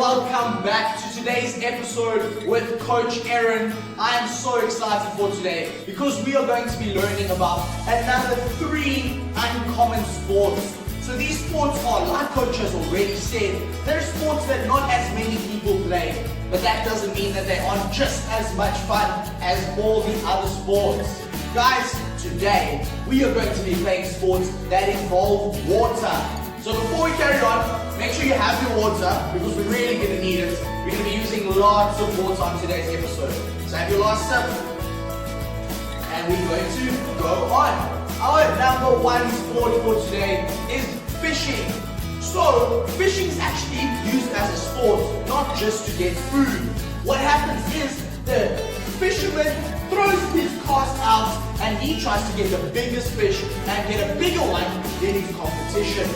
welcome back to today's episode with Coach Erin. I am so excited for today because we are going to be learning about another 3 uncommon sports. So these sports are, like Coach has already said, they're sports that not as many people play, but that doesn't mean that they aren't just as much fun as all the other sports. Guys, today we are going to be playing sports that involve water. So before we carry on, make sure you have your water because we're really going to need it. We're going to be using lots of water on today's episode. So have your last sip. And we're going to go on. Our number 1 sport for today is fishing. So fishing is actually used as a sport, not just to get food. What happens is the fisherman throws his cast out and he tries to get the biggest fish and get a bigger one than his competition.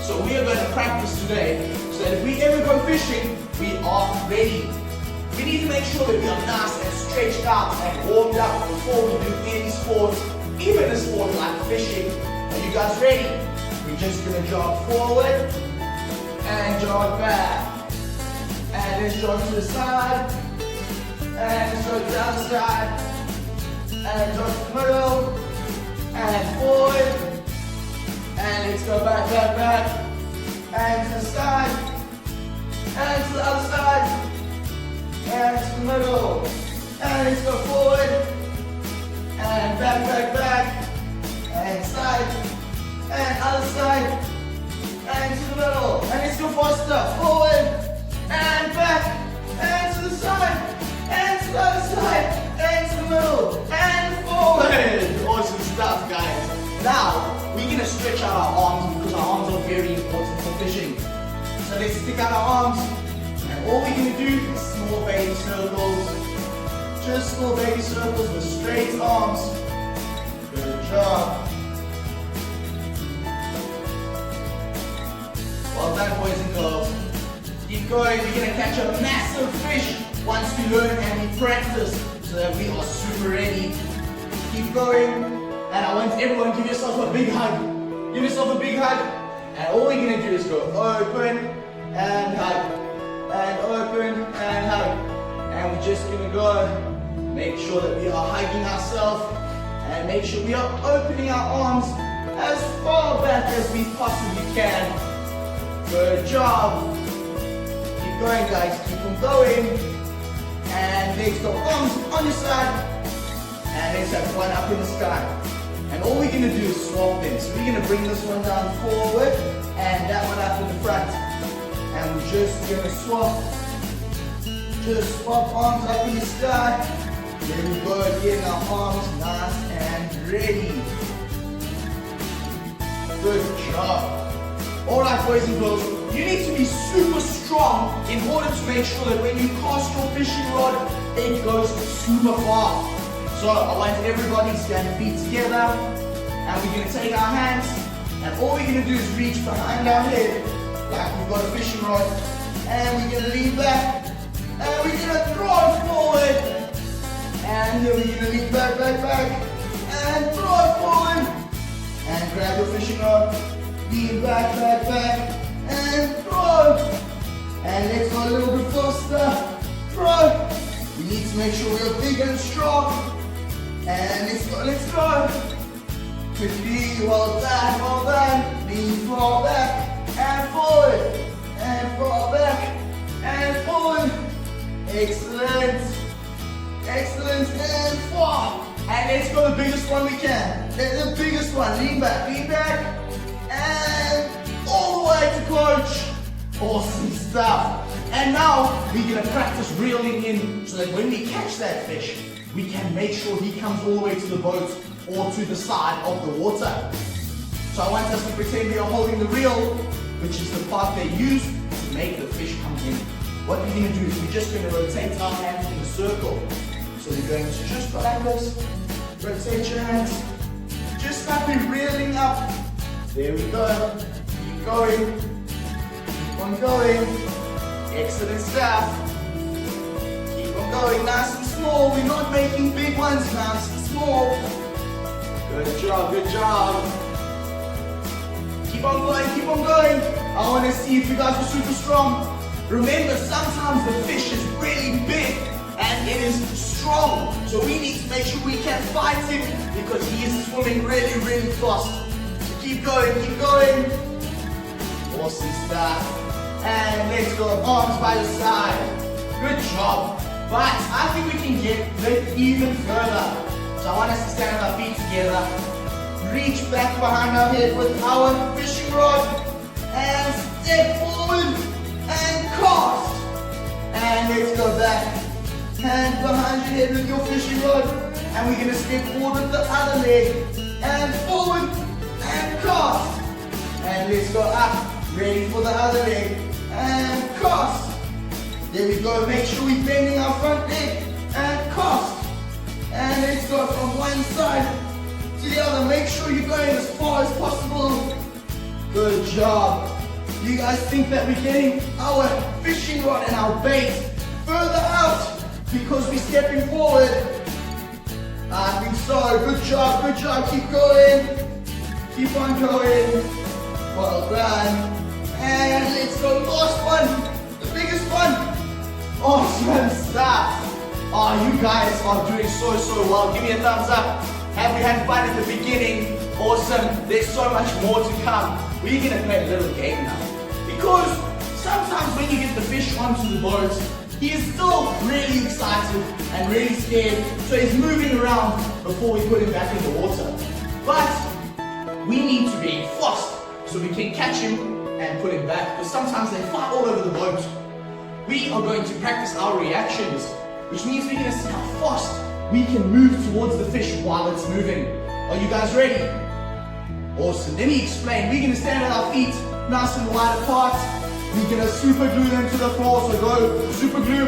So we are going to practice today so that if we ever go fishing, we are ready. We need to make sure that we are nice and stretched out and warmed up before we do any sports, even a sport like fishing. Are you guys ready? We're just going to jog forward and jog back. And let's jog to the side. And let's go down the side. And jog to the middle. And forward. And let's go back, and to the side, and to the other side, and to the middle, and let's go forward, and back, and side, and other side, and to the middle, and let's go faster, forward, and back, and to the side, and to the other side, and to the middle, and forward. Awesome stuff, guys. Now, we're going to stretch out our arms because our arms are very important for fishing. So let's stick out our arms and all we're going to do is small baby circles. Just small baby circles with straight arms. Good job. Well done, boys and girls. Keep going. We're going to catch a massive fish once we learn and we practice so that we are super ready. Keep going. And I want everyone to give yourself a big hug. Give yourself a big hug. And all we're going to do is go open and hug. And open and hug. And we're just going to go make sure that we are hugging ourselves. And make sure we are opening our arms as far back as we possibly can. Good job. Keep going, guys. Keep on going. And let's go arms on your side. And let's have one up in the sky. And all we're going to do is swap them. So we're going to bring this one down forward and that one up in the front. And we're just going to swap. Just swap arms up in the sky. There we go again, our arms nice and ready. Good job. Alright, boys and girls, you need to be super strong in order to make sure that when you cast your fishing rod, it goes super far. So I want everybody to stand feet together and we're going to take our hands and all we're going to do is reach behind our head like we've got a fishing rod and we're going to lean back and we're going to throw it forward and then we're going to lean back and throw it forward and grab your fishing rod, lean back and throw and let's go a little bit faster, throw. We need to make sure we're big and strong. And let's go. Quickly, well done. Lean far back and forward. And far back and forward. Excellent. And far. And let's go the biggest one we can. The biggest one. Lean back. And all the way to Coach. Awesome stuff. And now we're going to practice reeling in so that when we catch that fish, we can make sure he comes all the way to the boat or to the side of the water. So I want us to pretend we are holding the reel, which is the part they use to make the fish come in. What we're going to do is we're just going to rotate our hands in a circle. So we're going to just go like this, rotate your hands, just like we're reeling up. There we go. Keep going. Keep on going. Excellent stuff. Keep on going, nice and small. We're not making big ones, nice and small. Good job. Keep on going. I want to see if you guys are super strong. Remember, sometimes the fish is really big and it is strong. So we need to make sure we can fight him because he is swimming really, really fast. So keep going, keep going. Awesome stuff. And let's go, arms by the side. Good job. But I think we can get it even further. So I want us to stand on our feet together. Reach back behind our head with our fishing rod. And step forward and cast. And let's go back. Hand behind your head with your fishing rod. And we're going to step forward with the other leg. And forward and cast. And let's go up. Ready for the other leg. And cast. There we go. Make sure we're bending our front leg. And cast. And let's go from one side to the other. Make sure you're going as far as possible. Good job. You guys think that we're getting our fishing rod and our bait further out because we're stepping forward? I think so. Good job, good job. Keep going. Keep on going. Well done. And let's go. Last one. The biggest one. Awesome stuff. Oh, you guys are doing so well. Give me a thumbs up. Have you had fun at the beginning? Awesome. There's so much more to come. We're going to play a little game now. Because sometimes when you get the fish onto the boat, he is still really excited and really scared. So he's moving around before we put him back in the water. But we need to be fast so we can catch him and put him back. Because sometimes they fight all over the boat. We are going to practice our reactions, which means we're going to see how fast we can move towards the fish while it's moving. Are you guys ready? Awesome. Let me explain. We're going to stand on our feet, nice and wide apart. We're going to super glue them to the floor. So go super glue.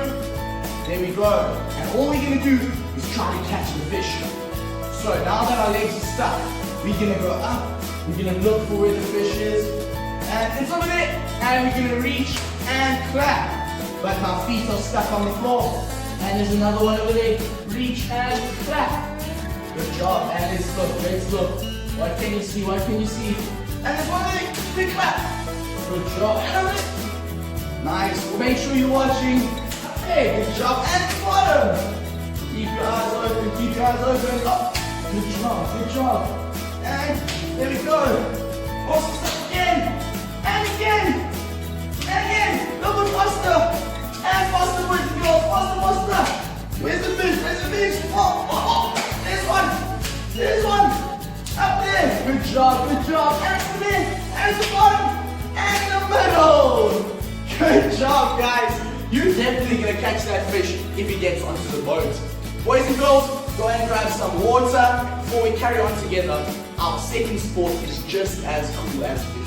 There we go. And all we're going to do is try to catch the fish. So now that our legs are stuck, we're going to go up. We're going to look for where the fish is. And it's over there. And we're going to reach and clap. But my feet are stuck on the floor. And there's another one over there. Reach and clap. Good job. And let's look. Let's look. What can you see? What can you see? And there's one over there. Big clap. Good job. And over there. Nice. Make sure you're watching. Hey, good job. And bottom. Keep your eyes open. Keep your eyes open. Oh, good job. Good job. And there we go. Awesome stuff again. And again. And again. A little bit faster. And faster, boys and girls. Faster, faster. Where's the fish? Where's the fish? Oh. There's one. There's one. Up there. Good job. Good job. And from there. And at the bottom. And in the middle. Good job, guys. You're definitely going to catch that fish if he gets onto the boat. Boys and girls, go ahead and grab some water before we carry on together. Our second sport is just as cool as fishing.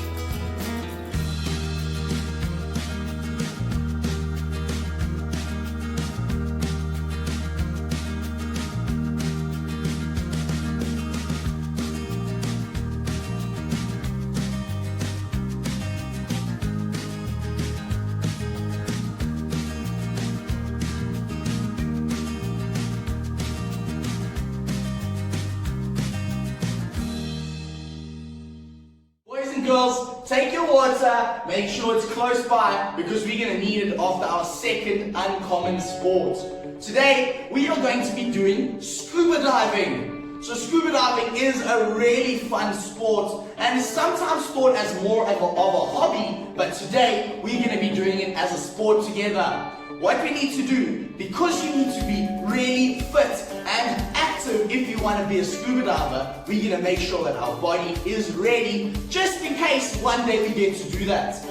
Girls, take your water, make sure it's close by because we're going to need it after our second uncommon sport. Today, we are going to be doing scuba diving. So scuba diving is a really fun sport and is sometimes thought as more of a hobby, but today we're going to be doing it as a sport together. What we need to do, because you need to be really fit and active if you want to be a scuba diver, we're going to make sure that our body is ready just in case one day we get to do that.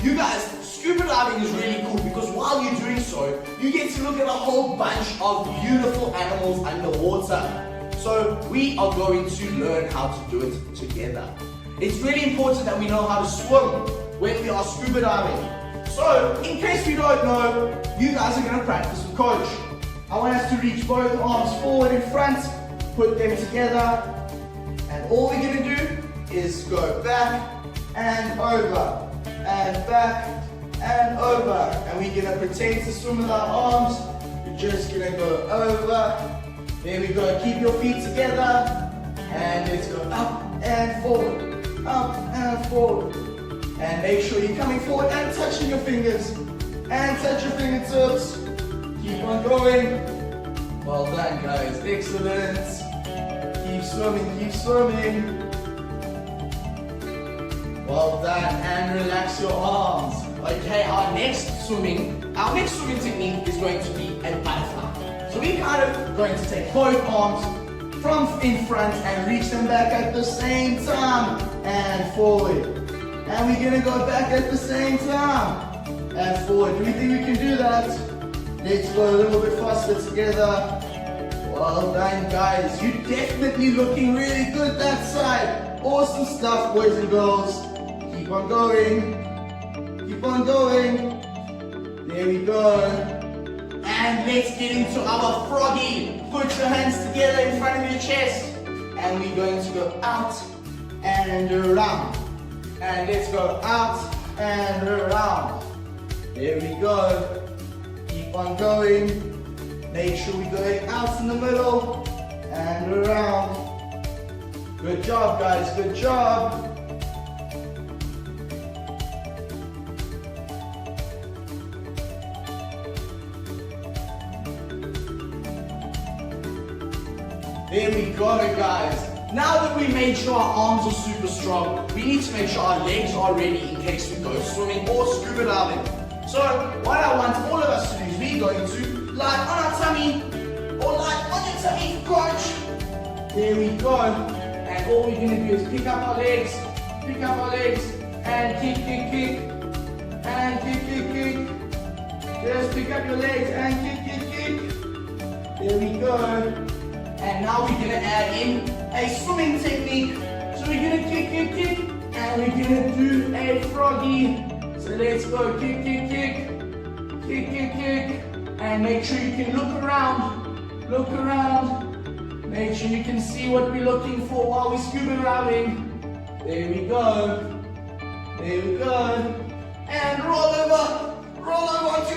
You guys, scuba diving is really cool because while you're doing so, you get to look at a whole bunch of beautiful animals underwater. So we are going to learn how to do it together. It's really important that we know how to swim when we are scuba diving. So, in case you don't know, you guys are going to practice with Coach. I want us to reach both arms forward in front, put them together, and all we're going to do is go back and over, and back and over. And we're going to pretend to swim with our arms. We're just going to go over. There we go. Keep your feet together, and let's go up and forward, up and forward. And make sure you're coming forward and touching your fingers. and touch your fingertips. Keep on going. Well done, guys. Excellent. Keep swimming, keep swimming. Well done, and relax your arms. Okay, our next swimming technique is going to be a butterfly. So we're kind of going to take both arms from in front and reach them back at the same time and forward. And we're gonna go back at the same time and forward. Do we think we can do that? Let's go a little bit faster together. Well done, guys. You're definitely looking really good that side. Awesome stuff, boys and girls. Keep on going. Keep on going. There we go. And let's get into our froggy. Put your hands together in front of your chest. And we're going to go out and around. And let's go out and around. There we go. Keep on going. Make sure we're going out in the middle and around. Good job, guys. Good job. There we go, guys. Now that we made sure our arms are super strong, we need to make sure our legs are ready in case we go swimming or scuba diving. So what I want all of us to do is we're going to lie on our tummy or lie on your tummy, coach. There we go. And all we're going to do is pick up our legs, and kick, and kick. Just pick up your legs and kick. There we go. And now we're going to add in a swimming technique. So we're going to kick, and we're going to do a froggy. So let's go kick, and make sure you can look around. Make sure you can see what we're looking for while we're scuba diving. There we go. And roll over onto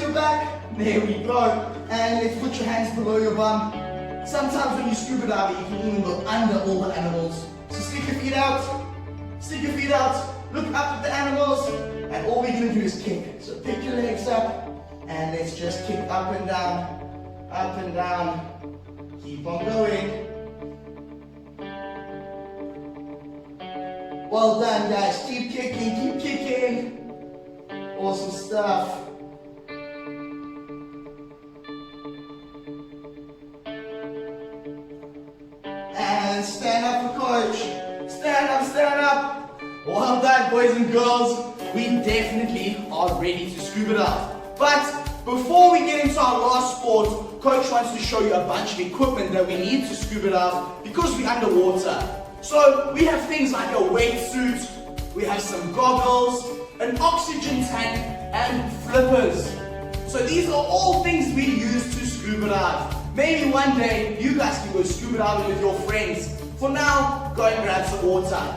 your back. There we go. And let's put your hands below your bum. Sometimes when you scuba dive, you can even go under all the animals. So stick your feet out, look up at the animals, and all we're going to do is kick. So pick your legs up, and let's just kick up and down. Keep on going. Well done, guys. Keep kicking. Awesome stuff. And stand up for coach. Stand up. Well done, boys and girls. We definitely are ready to scuba dive. But before we get into our last sport, coach wants to show you a bunch of equipment that we need to scuba dive because we're underwater. So we have things like a wetsuit, we have some goggles, an oxygen tank, and flippers. So these are all things we use to scuba dive. Maybe one day you guys can go scuba diving with your friends. For now, go and grab some water.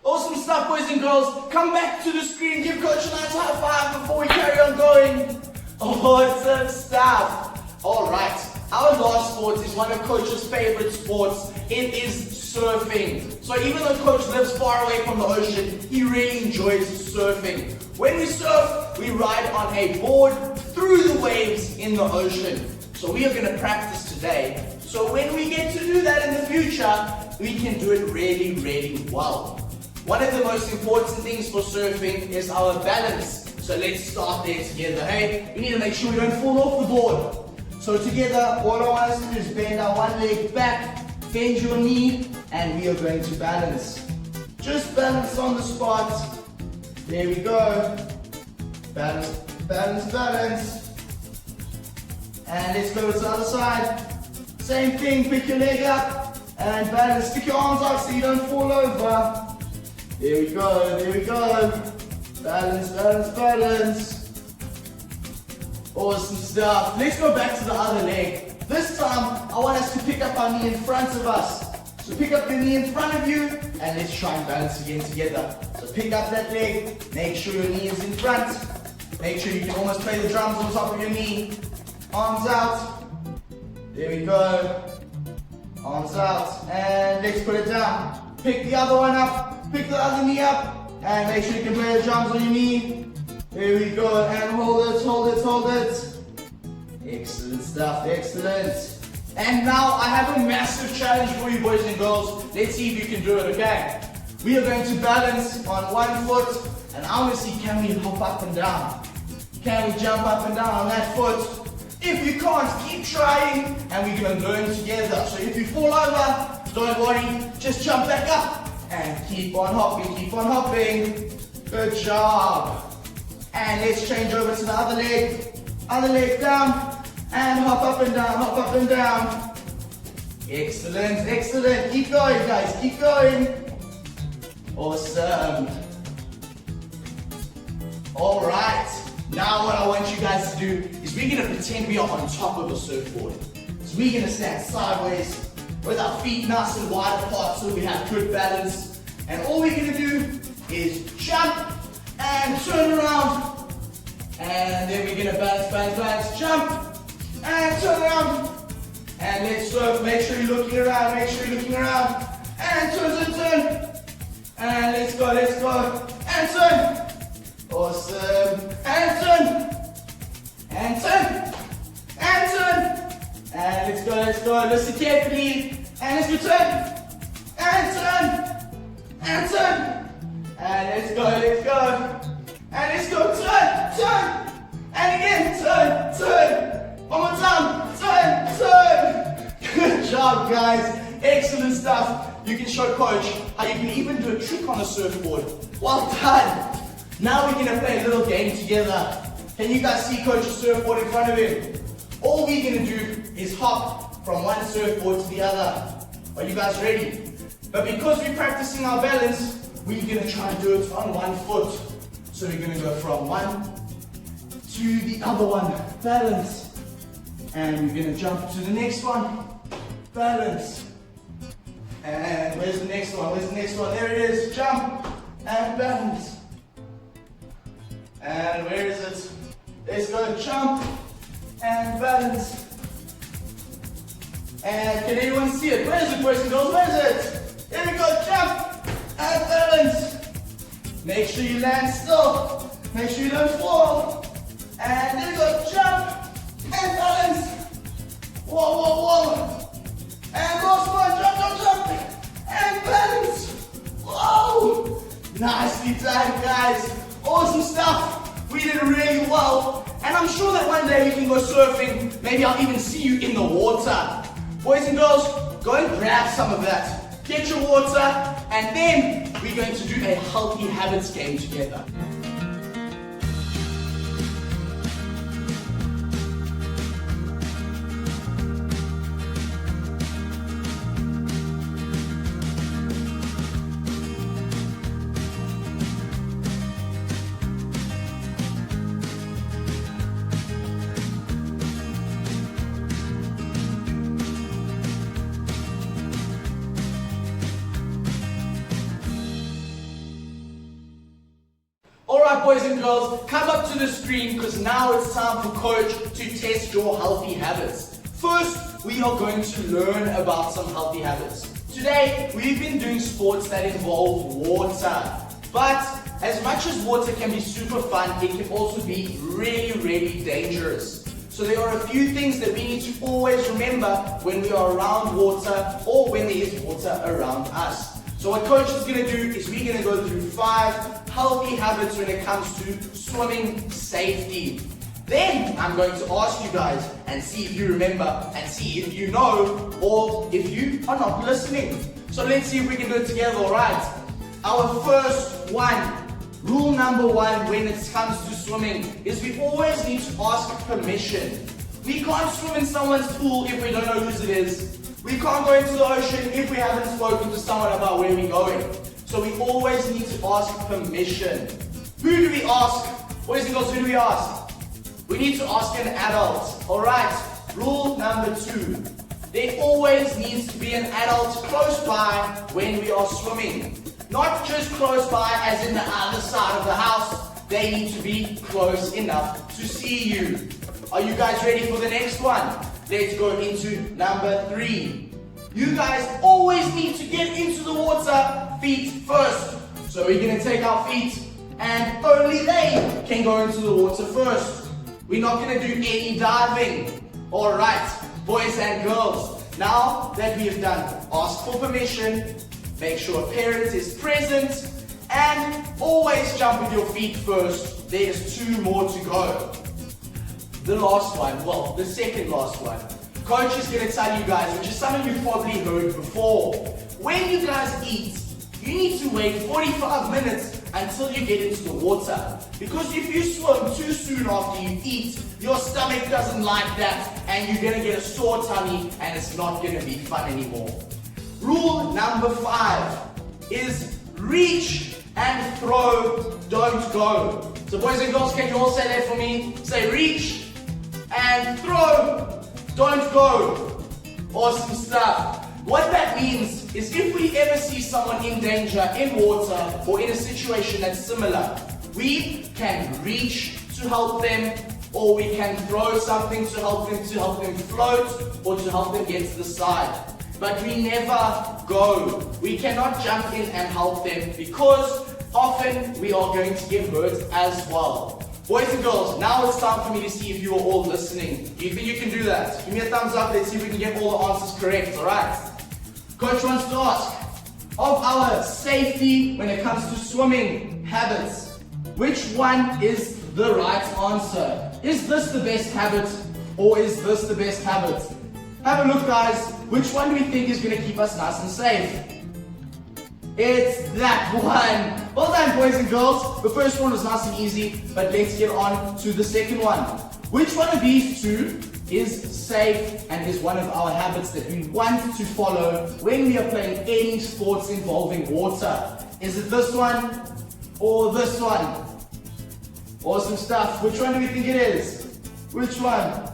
Awesome stuff, boys and girls. Come back to the screen, give Coach a nice high five before we carry on going. Awesome stuff. Alright, our last sport is one of Coach's favorite sports. It is surfing. So even though Coach lives far away from the ocean, he really enjoys surfing. When we surf, we ride on a board through the waves in the ocean. So we are going to practice today. So when we get to do that in the future, we can do it really, really well. One of the most important things for surfing is our balance. So let's start there together, hey? We need to make sure we don't fall off the board. So together, all I want us to do is bend our one leg back, bend your knee, and we are going to balance. Just balance on the spot. There we go. Balance, balance, balance. And let's go to the other side. Same thing, pick your leg up and balance. Stick your arms out so you don't fall over. There we go, there we go. Balance, balance, balance. Awesome stuff. Let's go back to the other leg. This time, I want us to pick up our knee in front of us. So pick up the knee in front of you, and let's try and balance again together. So pick up that leg, make sure your knee is in front. Make sure you can almost play the drums on top of your knee. Arms out. There we go. Arms out, and let's put it down. Pick the other one up, pick the other knee up, and make sure you can play the drums on your knee. There we go, and hold it, hold it, hold it. Excellent stuff, excellent. And now I have a massive challenge for you boys and girls. Let's see if you can do it, okay? We are going to balance on one foot, and I want to see, can we hop up and down? Can we jump up and down on that foot? If you can't, keep trying, and we're going to learn together. So if you fall over, don't worry, just jump back up, and keep on hopping, keep on hopping. Good job. And let's change over to the other leg down, and hop up and down, hop up and down. Excellent, excellent. Keep going, guys, keep going. Awesome. All right. Now what I want you guys to do is we're going to pretend we are on top of a surfboard. So we're going to stand sideways with our feet nice and wide apart so we have good balance. And all we're going to do is jump and turn around. And then we're going to balance, balance, balance, jump and turn around. And let's surf. Make sure you're looking around, make sure you're looking around. And turn, turn, turn. And let's go, and turn. Awesome. And turn. And turn. And turn. And let's go. Listen carefully. And let's go turn. And turn. And turn. And let's go. And let's go turn. And again, turn. One more time. Turn. Good job, guys. Excellent stuff. You can show coach how you can even do a trick on a surfboard. Well done. Now we're going to play a little game together. Can you guys see coach's surfboard in front of him? All we're going to do is hop from one surfboard to the other. Are you guys ready? But because we're practicing our balance, we're going to try and do it on one foot. So we're going to go from one to the other one. Balance. And we're going to jump to the next one. Balance. And where's the next one? There it is. Jump and balance. And where is it? Let's go jump and balance. And can anyone see it? Where is it, boys and girls? Where is it? Here we go, jump and balance. Make sure you land still. Make sure you don't fall. And there we go, jump and balance. Whoa. And last one, jump. And balance. Whoa. Nicely done, guys. Awesome stuff. We did really well. And I'm sure that one day we can go surfing. Maybe I'll even see you in the water. Boys and girls, go and grab some of that. Get your water. And then we're going to do a healthy habits game together. Alright boys and girls, come up to the screen because now it's time for coach to test your healthy habits. First, we are going to learn about some healthy habits. Today, we've been doing sports that involve water. But as much as water can be super fun, it can also be really, really dangerous. So there are a few things that we need to always remember when we are around water or when there is water around us. So what coach is going to do is we're going to go through 5 healthy habits when it comes to swimming safety. Then I'm going to ask you guys and see if you remember and see if you know or if you are not listening. So let's see if we can do it together, alright? Our first one, rule number 1 when it comes to swimming is we always need to ask permission. We can't swim in someone's pool if we don't know whose it is. We can't go into the ocean if we haven't spoken to someone about where we're going. So we always need to ask permission. Who do we ask? Boys and girls, who do we ask? We need to ask an adult. Alright, rule number 2. There always needs to be an adult close by when we are swimming. Not just close by as in the other side of the house. They need to be close enough to see you. Are you guys ready for the next one? Let's go into number 3. You guys always need to get into the water feet first. So we're going to take our feet and only they can go into the water first. We're not going to do any diving. Alright, boys and girls, now that we have done ask for permission, make sure a parent is present, and always jump with your feet first. There's 2 more to go. The last one, well, the second last one. Coach is going to tell you guys, which is something you've probably heard before. When you guys eat, you need to wait 45 minutes until you get into the water. Because if you swim too soon after you eat, your stomach doesn't like that and you're going to get a sore tummy and it's not going to be fun anymore. Rule number 5 is reach and throw, don't go. So boys and girls, can you all say that for me? Say reach and throw, don't go. Awesome stuff. What that means is if we ever see someone in danger, in water, or in a situation that's similar, we can reach to help them, or we can throw something to help them float, or to help them get to the side. But we never go. We cannot jump in and help them because often we are going to get hurt as well. Boys and girls, now it's time for me to see if you are all listening. Do you think you can do that? Give me a thumbs up, let's see if we can get all the answers correct, alright? Coach wants to ask, of our safety when it comes to swimming habits, which one is the right answer? Is this the best habit or is this the best habit? Have a look guys, which one do we think is going to keep us nice and safe? It's that one. Well done boys and girls. The first one was nice and easy, but let's get on to the second one. Which one of these two is safe and is one of our habits that we want to follow when we are playing any sports involving water? Is it this one or this one? Awesome stuff. Which one do we think it is? Which one?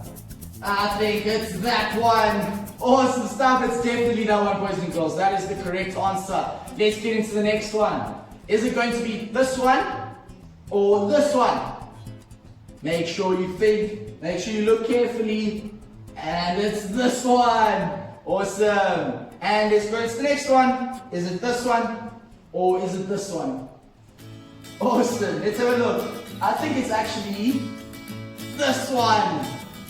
I think it's that one. Awesome stuff. It's definitely that one, boys and girls. That is the correct answer. Let's get into the next one. Is it going to be this one or this one? Make sure you think, make sure you look carefully, and it's this one. Awesome. And let's go to the next one. Is it this one or is it this one? Awesome. Let's have a look. I think it's actually this one.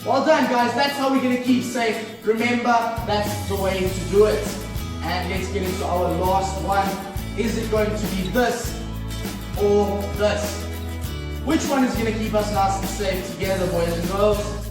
Well done guys, that's how we're going to keep safe. Remember, that's the way to do it. And let's get into our last one. Is it going to be this or this? Which one is going to keep us nice and safe together, boys and girls?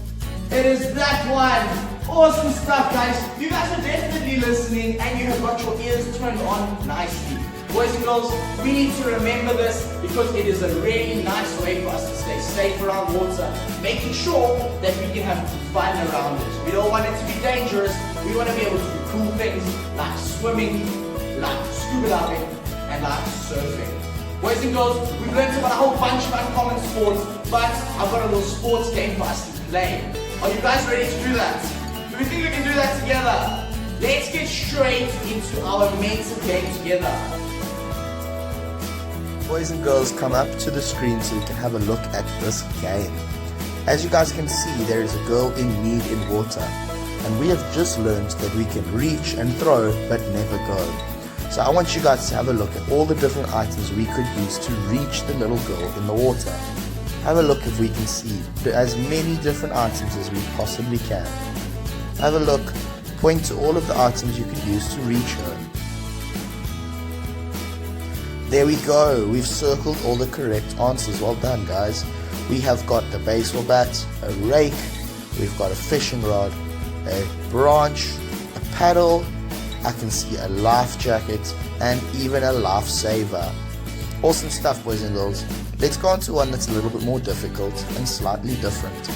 It is that one. Awesome stuff guys. You guys are definitely listening and you have got your ears turned on nicely. Boys and girls, we need to remember this because it is a really nice way for us to stay safe around water, making sure that we can have fun around it. We don't want it to be dangerous. We want to be able to do cool things like swimming, like scuba diving, and like surfing. Boys and girls, we've learned about a whole bunch of uncommon sports, but I've got a little sports game for us to play. Are you guys ready to do that? Do we think we can do that together? Let's get straight into our mental game together. Boys and girls, come up to the screen so we can have a look at this game. As you guys can see, there is a girl in need in water, and we have just learned that we can reach and throw but never go. So I want you guys to have a look at all the different items we could use to reach the little girl in the water. Have a look if we can see as many different items as we possibly can. Have a look, point to all of the items you could use to reach her. There we go, we've circled all the correct answers. Well done guys. We have got the baseball bat, a rake, we've got a fishing rod, a branch, a paddle, I can see a life jacket, and even a lifesaver. Awesome stuff boys and girls. Let's go on to one that's a little bit more difficult and slightly different.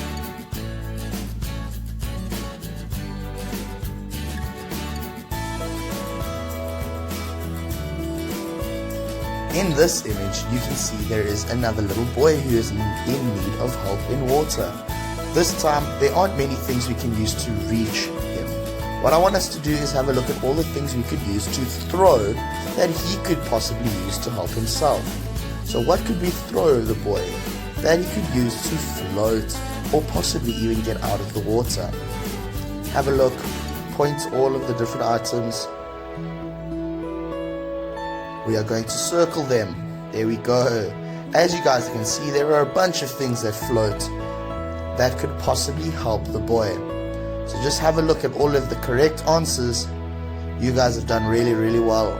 In this image, you can see there is another little boy who is in need of help in water. This time, there aren't many things we can use to reach him. What I want us to do is have a look at all the things we could use to throw that he could possibly use to help himself. So what could we throw the boy that he could use to float or possibly even get out of the water? Have a look, point to all of the different items. We are going to circle them. There we go. As you guys can see, there are a bunch of things that float that could possibly help the boy. So just have a look at all of the correct answers. You guys have done really, really well.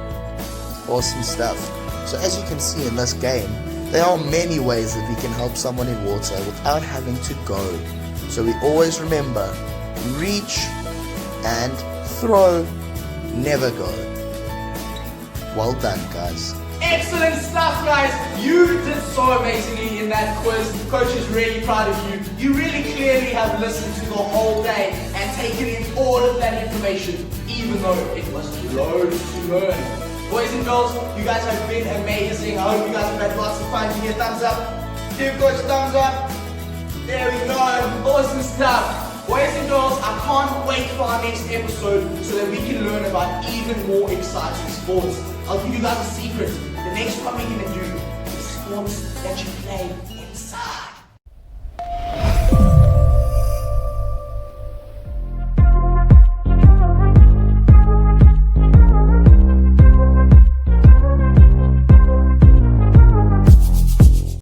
Awesome stuff. So as you can see in this game, there are many ways that we can help someone in water without having to go. So we always remember, reach and throw, never go. Well done, guys. Excellent stuff, guys. You did so amazingly in that quiz. Coach is really proud of you. You really clearly have listened to the whole day and taken in all of that information, even though it was loads to learn. Boys and girls, you guys have been amazing. I hope you guys have had lots of fun. Give me a thumbs up. Give Coach a thumbs up. There we go. Awesome stuff. Boys and girls, I can't wait for our next episode so that we can learn about even more exciting sports. I'll give you guys a secret. The next one we're going to do is sports that you play inside.